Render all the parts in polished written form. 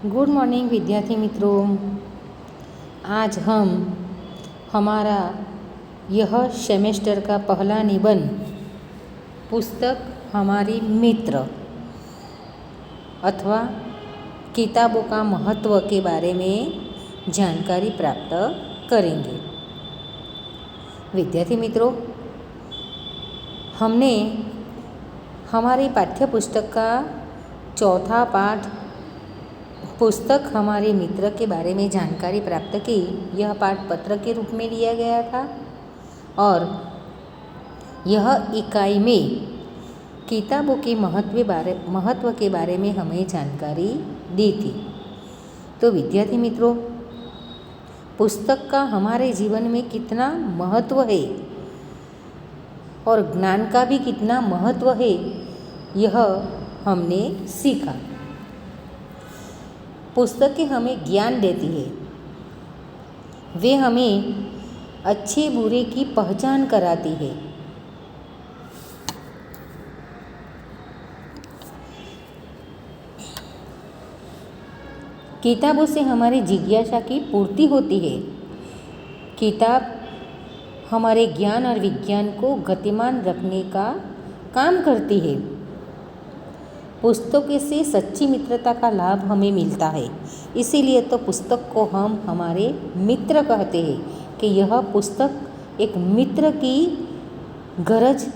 Good morning विद्यार्थी मित्रों। आज हम हमारा यह सेमेस्टर का पहला निबंध पुस्तक हमारी मित्र अथवा किताबों का महत्व के बारे में जानकारी प्राप्त करेंगे। विद्यार्थी मित्रों, हमने हमारी पाठ्य पुस्तक का चौथा पाठ पुस्तक हमारे मित्र के बारे में जानकारी प्राप्त की। यह पाठ पत्र के रूप में लिया गया था और यह इकाई में किताबों के महत्व के बारे में हमें जानकारी दी थी। तो विद्यार्थी मित्रों, पुस्तक का हमारे जीवन में कितना महत्व है और ज्ञान का भी कितना महत्व है, यह हमने सीखा। पुस्तकें हमें ज्ञान देती है, वे हमें अच्छे बुरे की पहचान कराती है। किताबों से हमारी जिज्ञासा की पूर्ति होती है। किताब हमारे ज्ञान और विज्ञान को गतिमान रखने का काम करती है। पुस्तकों से सच्ची मित्रता का लाभ हमें मिलता है, इसीलिए तो पुस्तक को हम हमारे मित्र कहते हैं कि यह पुस्तक एक मित्र की गरज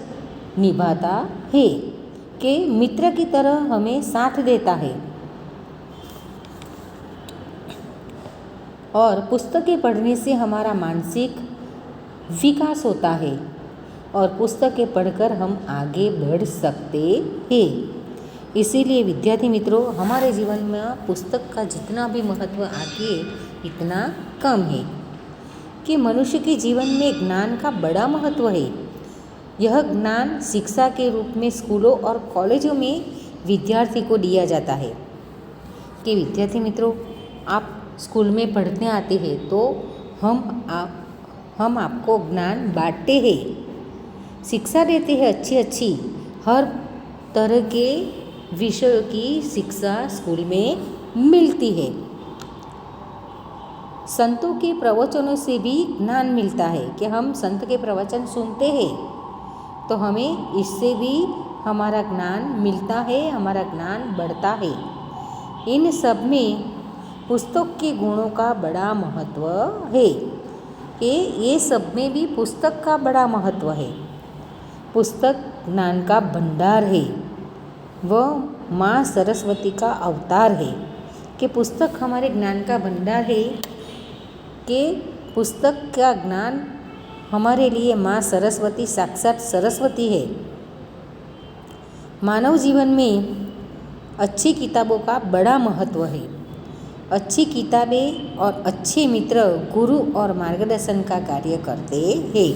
निभाता है, कि मित्र की तरह हमें साथ देता है। और पुस्तकें पढ़ने से हमारा मानसिक विकास होता है और पुस्तकें पढ़कर हम आगे बढ़ सकते हैं। इसीलिए विद्यार्थी मित्रों, हमारे जीवन में पुस्तक का जितना भी महत्व आगे इतना कम है कि मनुष्य के जीवन में ज्ञान का बड़ा महत्व है। यह ज्ञान शिक्षा के रूप में स्कूलों और कॉलेजों में विद्यार्थी को दिया जाता है। कि विद्यार्थी मित्रों, आप स्कूल में पढ़ने आते हैं तो हम आपको ज्ञान बांटते हैं, शिक्षा देते हैं अच्छी हर तरह के विषयों की शिक्षा स्कूल में मिलती है। संतों के प्रवचनों से भी ज्ञान मिलता है कि हम संत के प्रवचन सुनते हैं तो हमें इससे भी हमारा ज्ञान मिलता है, हमारा ज्ञान बढ़ता है। इन सब में पुस्तक के गुणों का बड़ा महत्व है कि ये सब में भी पुस्तक का बड़ा महत्व है। पुस्तक ज्ञान का भंडार है, वह माँ सरस्वती का अवतार है। कि पुस्तक हमारे ज्ञान का भंडार है, कि पुस्तक का ज्ञान हमारे लिए माँ सरस्वती साक्षात सरस्वती है। मानव जीवन में अच्छी किताबों का बड़ा महत्व है। अच्छी किताबें और अच्छे मित्र गुरु और मार्गदर्शन का कार्य करते हैं।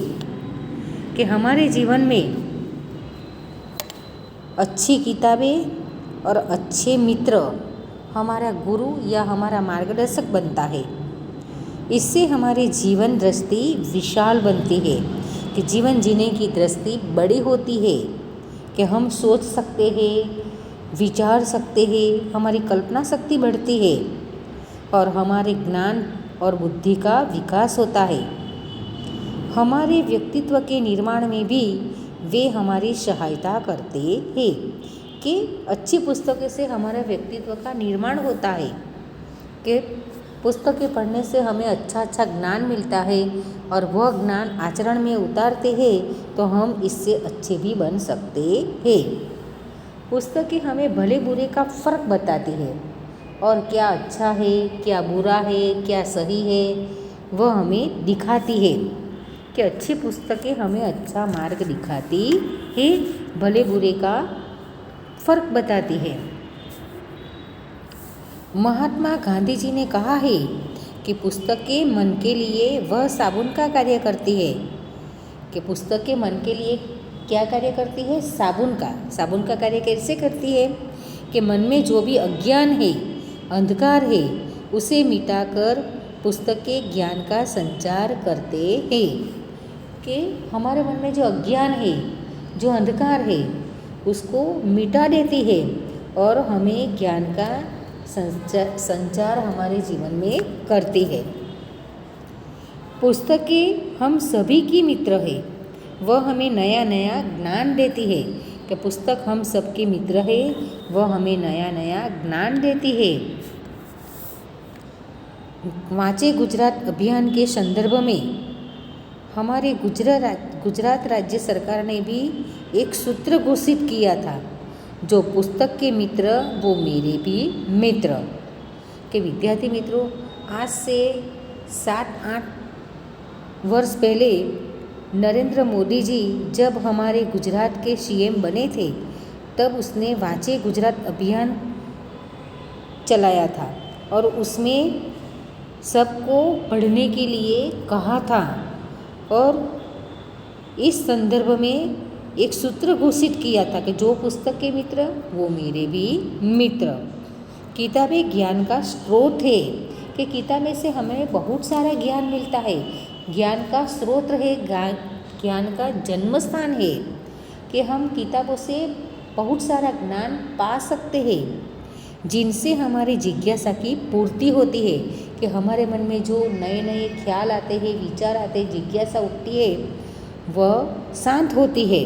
कि हमारे जीवन में अच्छी किताबें और अच्छे मित्र हमारा गुरु या हमारा मार्गदर्शक बनता है। इससे हमारी जीवन दृष्टि विशाल बनती है, कि जीवन जीने की दृष्टि बड़ी होती है, कि हम सोच सकते हैं, विचार सकते हैं, हमारी कल्पना शक्ति बढ़ती है और हमारे ज्ञान और बुद्धि का विकास होता है। हमारे व्यक्तित्व के निर्माण में भी वे हमारी सहायता करते हैं। कि अच्छी पुस्तकों से हमारे व्यक्तित्व का निर्माण होता है, कि पुस्तकें पढ़ने से हमें अच्छा ज्ञान मिलता है और वह ज्ञान आचरण में उतारते हैं तो हम इससे अच्छे भी बन सकते हैं। पुस्तकें हमें भले बुरे का फ़र्क बताती है और क्या अच्छा है, क्या बुरा है, क्या सही है, वह हमें दिखाती है। कि अच्छी पुस्तकें हमें अच्छा मार्ग दिखाती है, भले बुरे का फ़र्क बताती है। महात्मा गांधी जी ने कहा है कि पुस्तकें मन के लिए वह साबुन का कार्य करती है। कि पुस्तकें मन के लिए क्या कार्य करती है? साबुन का कार्य कैसे करती है? कि मन में जो भी अज्ञान है, अंधकार है, उसे मिटाकर पुस्तकें ज्ञान का संचार करते हैं। कि हमारे मन में जो अज्ञान है, जो अंधकार है, उसको मिटा देती है और हमें ज्ञान का संचार हमारे जीवन में करती है। पुस्तकें हम सभी की मित्र है, वह हमें नया नया ज्ञान देती है। कि पुस्तक हम सबके मित्र है, वह हमें नया नया ज्ञान देती है। वांचे गुजरात अभियान के संदर्भ में हमारे गुजरात राज्य सरकार ने भी एक सूत्र घोषित किया था, जो पुस्तक के मित्र वो मेरे भी मित्र। के विद्यार्थी मित्रों, आज से 7-8 वर्ष पहले नरेंद्र मोदी जी जब हमारे गुजरात के सीएम बने थे, तब उसने वांचे गुजरात अभियान चलाया था और उसमें सबको पढ़ने के लिए कहा था। और इस संदर्भ में एक सूत्र घोषित किया था कि जो पुस्तक के मित्र वो मेरे भी मित्र। किताबें ज्ञान का स्रोत है, कि किताबें से हमें बहुत सारा ज्ञान मिलता है। ज्ञान का स्रोत है, ज्ञान का जन्म स्थान है, कि हम किताबों से बहुत सारा ज्ञान पा सकते हैं, जिनसे हमारी जिज्ञासा की पूर्ति होती है। कि हमारे मन में जो नए नए ख्याल आते हैं, विचार आते हैं, जिज्ञासा उठती है, वह शांत होती है,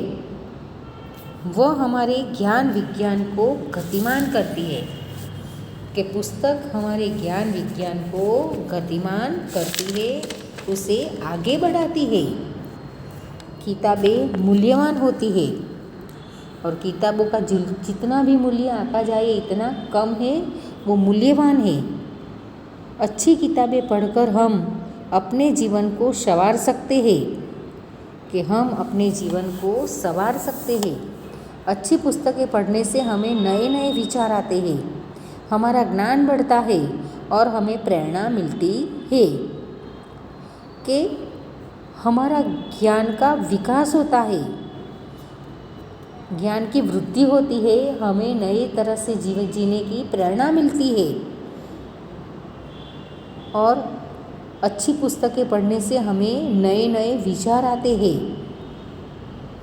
वह हमारे ज्ञान विज्ञान को गतिमान करती है। कि पुस्तक हमारे ज्ञान विज्ञान को गतिमान करती है, उसे आगे बढ़ाती है। किताबें मूल्यवान होती है और किताबों का जितना भी मूल्य आंका जाए इतना कम है, वो मूल्यवान है। अच्छी किताबें पढ़कर हम अपने जीवन को संवार सकते हैं। कि हम अपने जीवन को संवार सकते हैं। अच्छी पुस्तकें पढ़ने से हमें नए नए विचार आते हैं, हमारा ज्ञान बढ़ता है और हमें प्रेरणा मिलती है। कि हमारा ज्ञान का विकास होता है, ज्ञान की वृद्धि होती है, हमें नई तरह से जीवन जीने की प्रेरणा मिलती है। और अच्छी पुस्तकें पढ़ने से हमें नए नए विचार आते हैं।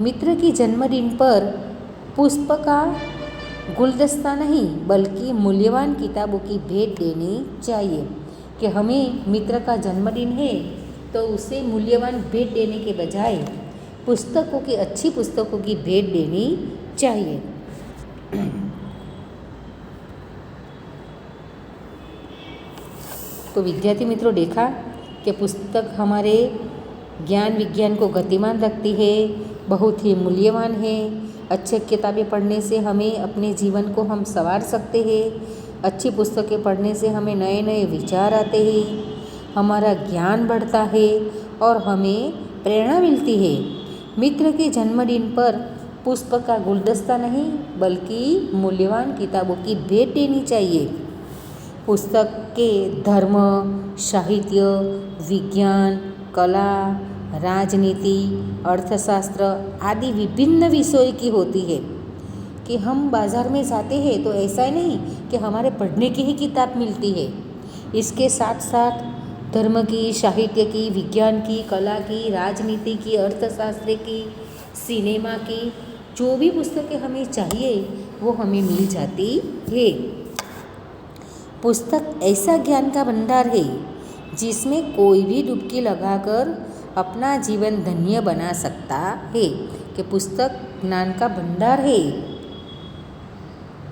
मित्र की जन्मदिन पर पुष्प का गुलदस्ता नहीं बल्कि मूल्यवान किताबों की भेंट देनी चाहिए। कि हमें मित्र का जन्मदिन है तो उसे मूल्यवान भेंट देने के बजाय पुस्तकों की, अच्छी पुस्तकों की भेंट देनी चाहिए। तो विद्यार्थी मित्रों, देखा कि पुस्तक हमारे ज्ञान विज्ञान को गतिमान रखती है, बहुत ही मूल्यवान है। अच्छे किताबें पढ़ने से हमें अपने जीवन को हम संवार सकते हैं। अच्छी पुस्तकें पढ़ने से हमें नए नए विचार आते हैं, हमारा ज्ञान बढ़ता है और हमें प्रेरणा मिलती है। मित्र के जन्मदिन पर पुष्प का गुलदस्ता नहीं बल्कि मूल्यवान किताबों की भेंट देनी चाहिए। पुस्तक के धर्म, साहित्य, विज्ञान, कला, राजनीति, अर्थशास्त्र आदि विभिन्न विषयों की होती है। कि हम बाज़ार में जाते हैं तो ऐसा ही नहीं कि हमारे पढ़ने की ही किताब मिलती है, इसके साथ साथ धर्म की, साहित्य की, विज्ञान की, कला की, राजनीति की, अर्थशास्त्र की, सिनेमा की, जो भी पुस्तकें हमें चाहिए वो हमें मिल जाती है। पुस्तक ऐसा ज्ञान का भंडार है जिसमें कोई भी डुबकी लगाकर अपना जीवन धन्य बना सकता है। कि पुस्तक ज्ञान का भंडार है,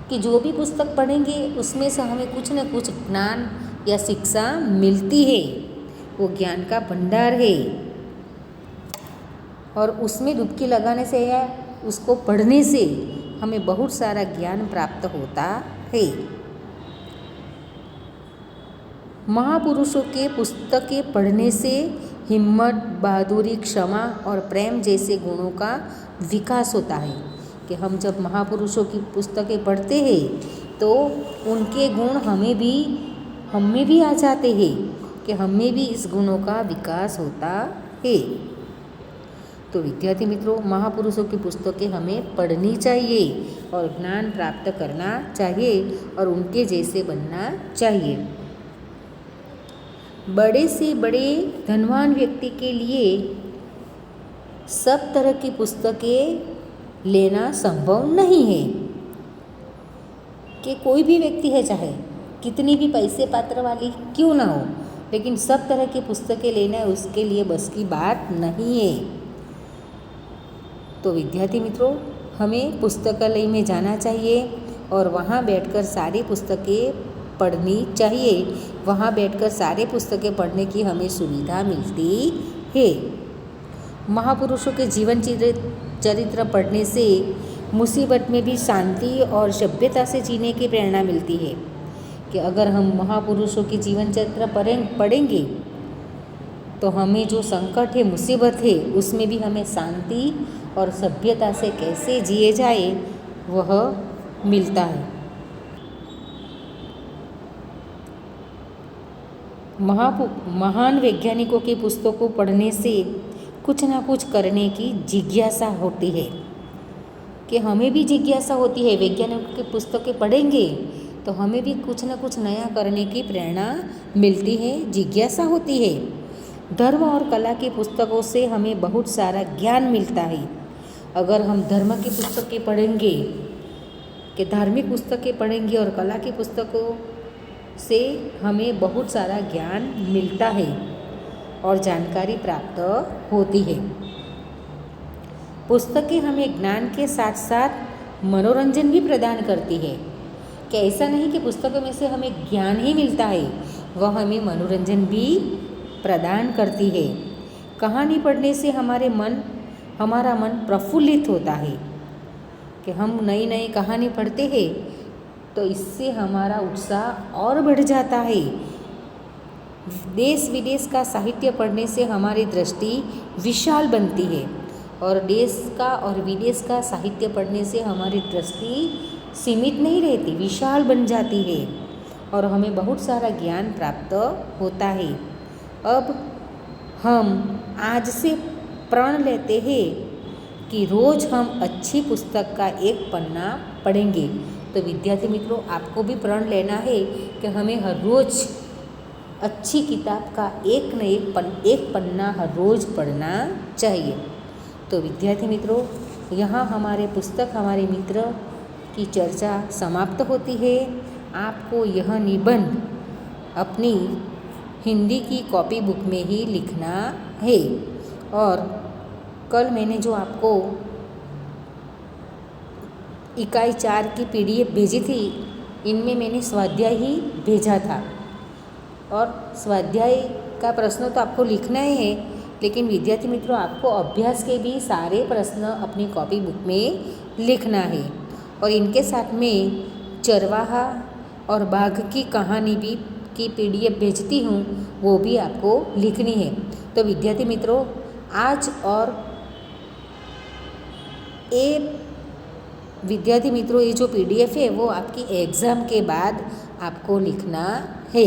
कि जो भी पुस्तक पढ़ेंगे उसमें से हमें कुछ न कुछ ज्ञान या शिक्षा मिलती है, वो ज्ञान का भंडार है। और उसमें डुबकी लगाने से या उसको पढ़ने से हमें बहुत सारा ज्ञान प्राप्त होता है। महापुरुषों के पुस्तकें पढ़ने से हिम्मत, बहादुरी, क्षमा और प्रेम जैसे गुणों का विकास होता है। कि हम जब महापुरुषों की पुस्तकें पढ़ते हैं तो उनके गुण हम में भी आ जाते हैं, कि हम में भी इस गुणों का विकास होता है। तो विद्यार्थी मित्रों, महापुरुषों की पुस्तकें हमें पढ़नी चाहिए और ज्ञान प्राप्त करना चाहिए और उनके जैसे बनना चाहिए। बड़े से बड़े धनवान व्यक्ति के लिए सब तरह की पुस्तकें लेना संभव नहीं है। कि कोई भी व्यक्ति है, चाहे कितनी भी पैसे पात्र वाली क्यों ना हो, लेकिन सब तरह की पुस्तकें लेना उसके लिए बस की बात नहीं है। तो विद्यार्थी मित्रों, हमें पुस्तकालय में जाना चाहिए और वहाँ बैठकर सारी पुस्तकें पढ़नी चाहिए। वहाँ बैठकर सारे पुस्तकें पढ़ने की हमें सुविधा मिलती है। महापुरुषों के जीवन चरित्र पढ़ने से मुसीबत में भी शांति और सभ्यता से जीने की प्रेरणा मिलती है। कि अगर हम महापुरुषों के जीवन चरित्र पढ़ेंगे तो हमें जो संकट है, मुसीबत है, उसमें भी हमें शांति और सभ्यता से कैसे जिए जाए वह मिलता है। महान वैज्ञानिकों की पुस्तकों पढ़ने से कुछ ना कुछ करने की जिज्ञासा होती है। कि हमें भी जिज्ञासा होती है, वैज्ञानिकों की पुस्तकें पढ़ेंगे तो हमें भी कुछ ना कुछ नया करने की प्रेरणा मिलती है, जिज्ञासा होती है। धर्म और कला की पुस्तकों से हमें बहुत सारा ज्ञान मिलता है। अगर हम धर्म की पुस्तकें पढ़ेंगे, कि धार्मिक पुस्तकें पढ़ेंगे और कला की पुस्तकों से हमें बहुत सारा ज्ञान मिलता है और जानकारी प्राप्त होती है। पुस्तकें हमें ज्ञान के साथ साथ मनोरंजन भी प्रदान करती है। कि ऐसा नहीं कि पुस्तकों में से हमें ज्ञान ही मिलता है, वह हमें मनोरंजन भी प्रदान करती है। कहानी पढ़ने से हमारा मन प्रफुल्लित होता है। कि हम नई नई कहानी पढ़ते हैं तो इससे हमारा उत्साह और बढ़ जाता है। देश विदेश का साहित्य पढ़ने से हमारी दृष्टि विशाल बनती है और देश का और विदेश का साहित्य पढ़ने से हमारी दृष्टि सीमित नहीं रहती, विशाल बन जाती है और हमें बहुत सारा ज्ञान प्राप्त होता है। अब हम आज से प्रण लेते हैं कि रोज़ हम अच्छी पुस्तक का एक पन्ना पढ़ेंगे। तो विद्यार्थी मित्रों, आपको भी प्रण लेना है कि हमें हर रोज़ अच्छी किताब का एक न एक पन्ना हर रोज़ पढ़ना चाहिए। तो विद्यार्थी मित्रों, यहाँ हमारे मित्र की चर्चा समाप्त होती है। आपको यह निबंध अपनी हिंदी की कॉपी बुक में ही लिखना है और कल मैंने जो आपको इकाई 4 की PDF भेजी थी, इनमें मैंने स्वाध्याय ही भेजा था और स्वाध्याय का प्रश्न तो आपको लिखना ही है, लेकिन विद्यार्थी मित्रों, आपको अभ्यास के भी सारे प्रश्न अपनी कॉपी बुक में लिखना है और इनके साथ में चरवाहा और बाघ की कहानी भी की PDF भेजती हूँ, वो भी आपको लिखनी है। तो विद्यार्थी मित्रों, आज और ये जो PDF है वो आपकी एग्ज़ाम के बाद आपको लिखना है।